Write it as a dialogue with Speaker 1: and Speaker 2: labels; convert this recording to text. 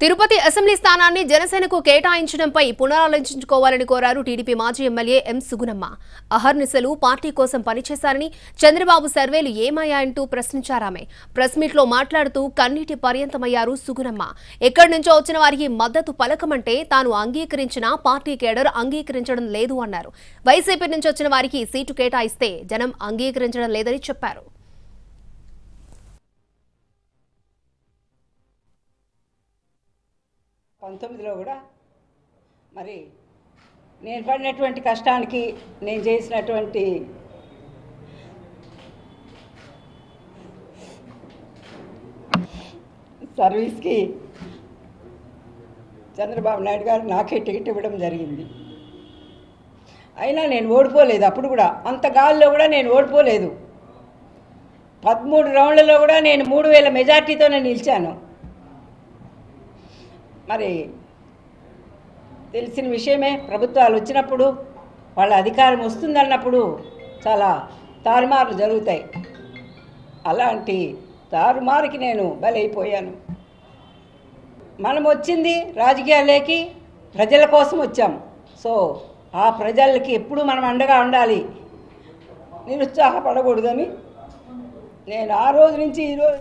Speaker 1: Tirupati assembly స్థానాన్ని జనసేనకు కేటాయించడంపై పునరాలోచించుకోవాలని కోరారు టీడీపీ మాజీ ఎమ్మెల్యే ఎం సుగుణమ్మ. అహర్నిశలు పార్టీ కోసం పనిచేశారని, చంద్రబాబు సర్వేలు ఏమయ్యాయంటూ ప్రశ్నించారామె. ప్రెస్ మీట్లో మాట్లాడుతూ కన్నీటి పర్యంతమయ్యారు సుగుణమ్మ. ఎక్కడి నుంచో వచ్చిన వారికి మద్దతు పలకమంటే తాను అంగీకరించినా పార్టీ కేడర్ అంగీకరించడం లేదు అన్నారు. వైసీపీ నుంచి వచ్చిన వారికి సీటు కేటాయిస్తే జనం అంగీకరించడం లేదని చెప్పారు.
Speaker 2: పంతొమ్మిదిలో కూడా మరి నేను పడినటువంటి కష్టానికి నేను చేసినటువంటి సర్వీస్కి చంద్రబాబు నాయుడు గారు నాకే టికెట్ ఇవ్వడం జరిగింది. అయినా నేను ఓడిపోలేదు. అప్పుడు కూడా అంత గాల్లో కూడా నేను ఓడిపోలేదు. 13 రౌండ్లలో కూడా నేను 3000 మెజార్టీతోనే నిలిచాను. మరి తెలిసిన విషయమే, ప్రభుత్వాలు వచ్చినప్పుడు వాళ్ళ అధికారం వస్తుందన్నప్పుడు చాలా తారుమారులు జరుగుతాయి. అలాంటి తారుమారుకి నేను బలైపోయాను. మనం వచ్చింది రాజకీయాల్లోకి ప్రజల కోసం వచ్చాం. సో ఆ ప్రజలకి ఎప్పుడు మనం అండగా ఉండాలి, నిరుత్సాహపడకూడదని నేను ఆ రోజు నుంచి ఈరోజు